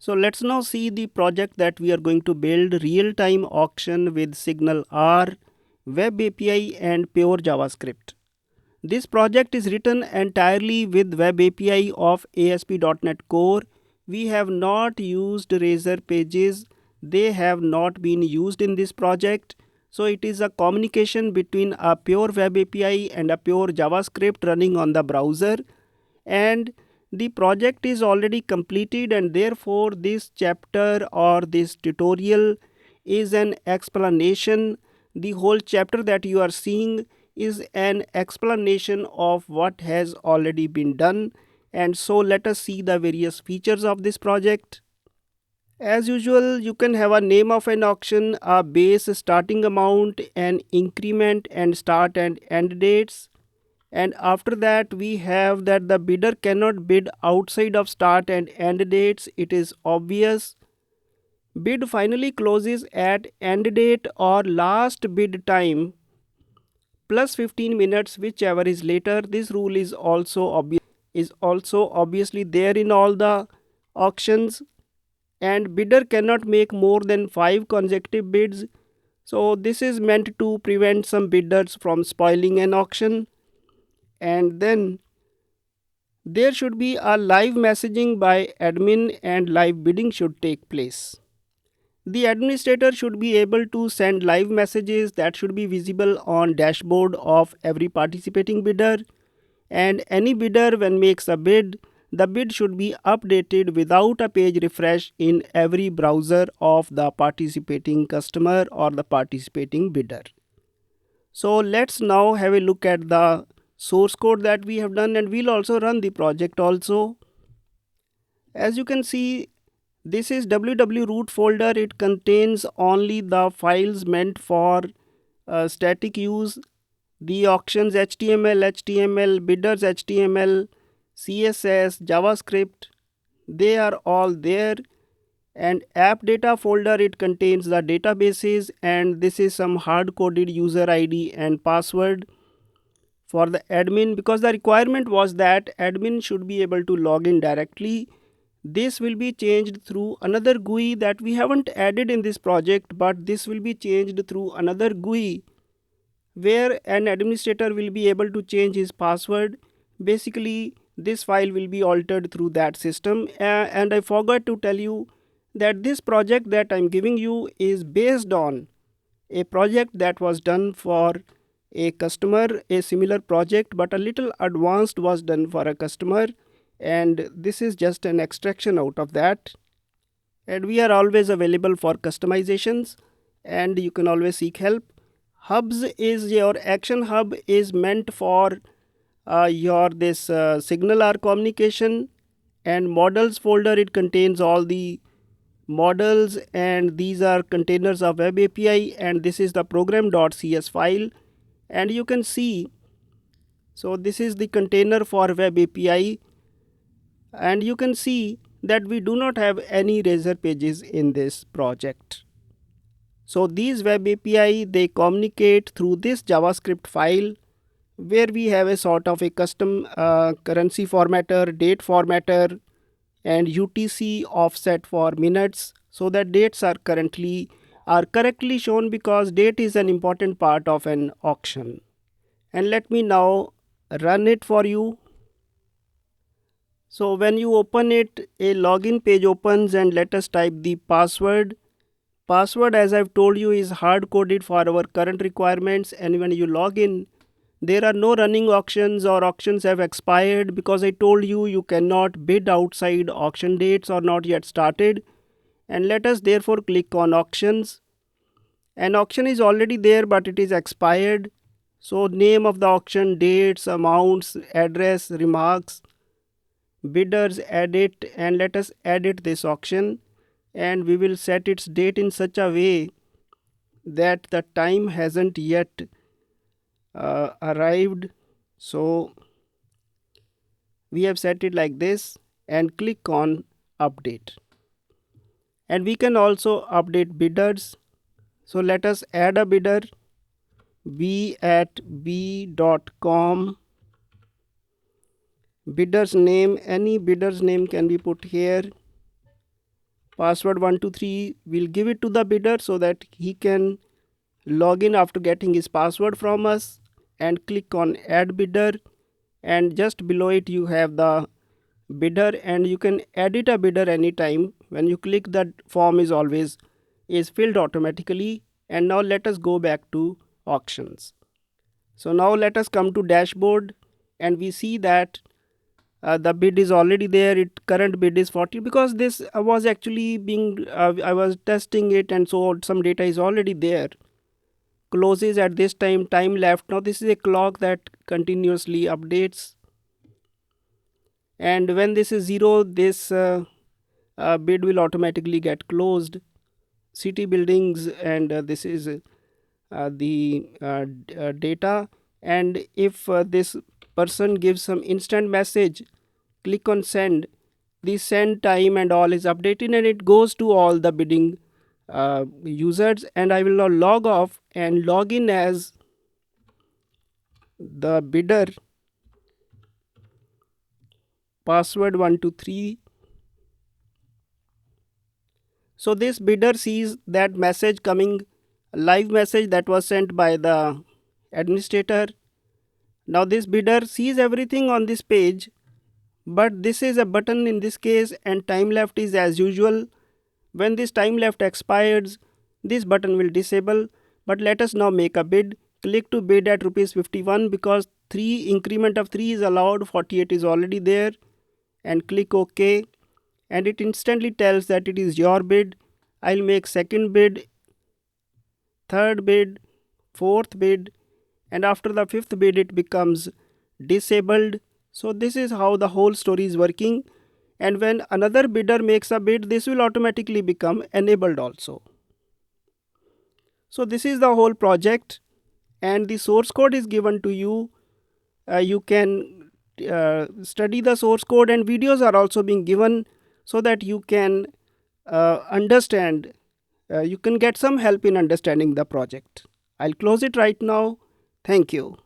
So let's now see the project that we are going to build, real-time auction with SignalR, WebApi and pure JavaScript. This project is written entirely with WebApi of ASP.NET Core. We have not used Razor pages. They have not been used in this project. So it is a communication between a pure WebApi and a pure JavaScript running on the browser. And the project is already completed, and therefore this chapter or this tutorial is an explanation. The whole chapter that you are seeing is an explanation of what has already been done. And so let us see the various features of this project. As usual, you can have a name of an auction, a base starting amount, an increment, and start and end dates. And after that we have that the bidder cannot bid outside of start and end dates. It is obvious. Bid finally closes at end date or last bid time plus 15 minutes, whichever is later. This rule is also obviously there in all the auctions. And bidder cannot make more than 5 consecutive bids. So this is meant to prevent some bidders from spoiling an auction. And then there should be a live messaging by admin and live bidding should take place. The administrator should be able to send live messages that should be visible on dashboard of every participating bidder, and any bidder when makes a bid, the bid should be updated without a page refresh in every browser of the participating customer or the participating bidder. So let's now have a look at the source code that we have done, and we'll also run the project also. As you can see, this is www root folder. It contains only the files meant for static use. The auctions HTML, bidders HTML, CSS, JavaScript, they are all there. And app data folder, it contains the databases, and this is some hard-coded user ID and password for the admin, because the requirement was that admin should be able to log in directly. This will be changed through another GUI that we haven't added in this project, but this will be changed through another GUI where an administrator will be able to change his password. Basically, this file will be altered through that system. And I forgot to tell you that this project that I'm giving you is based on a project that was done for a customer, a similar project, but a little advanced was done for a customer. And this is just an extraction out of that. And we are always available for customizations, and you can always seek help. Hubs is your action hub is meant for your this SignalR communication, and models folder, it contains all the models, and these are containers of web API, and this is the program.cs file. And you can see, so this is the container for web API, and you can see that we do not have any Razor pages in this project. So these web API, they communicate through this JavaScript file, where we have a sort of a custom currency formatter, date formatter, and UTC offset for minutes, so that dates are correctly shown, because date is an important part of an auction. And let me now run it for you. So when you open it, a login page opens, and let us type the password. Password, as I've told you, is hard-coded for our current requirements, and when you log in, there are no running auctions or auctions have expired, because I told you you cannot bid outside auction dates or not yet started. And let us therefore click on auctions. An auction is already there, but it is expired. So name of the auction, dates, amounts, address, remarks, bidders, edit, and let us edit this auction, and we will set its date in such a way that the time hasn't yet arrived. So we have set it like this, and click on update. And we can also update bidders. So let us add a bidder, b@b.com. Bidder's name, any bidder's name can be put here. password 123, we'll give it to the bidder so that he can log in after getting his password from us, and click on add bidder, and just below it you have the bidder, and you can edit a bidder anytime. When you click, that form is filled automatically. And now let us go back to auctions. So now let us come to dashboard, and we see that the bid is already there. Current bid is 40, because this was actually being I was testing it, and so some data is already there. Closes at this time, time left. Now this is a clock that continuously updates, and when this is 0, this bid will automatically get closed. City buildings, and this is the data. And if this person gives some instant message, click on send. The send time and all is updated, and it goes to all the bidding users. And I will now log off and log in as the bidder, password 123. So this bidder sees that message coming, live message that was sent by the administrator. Now this bidder sees everything on this page, but this is a button in this case, and time left is as usual. When this time left expires, this button will disable. But let us now make a bid. Click to bid at ₹51, because 3 increment of 3 is allowed, 48 is already there, and click OK, and it instantly tells that it is your bid. I'll make second bid, third bid, fourth bid, and after the fifth bid it becomes disabled. So this is how the whole story is working. And when another bidder makes a bid, this will automatically become enabled also. So this is the whole project, and the source code is given to you. You can study the source code, and videos are also being given so that you can understand. You can get some help in understanding the project. I'll close it right now. Thank you.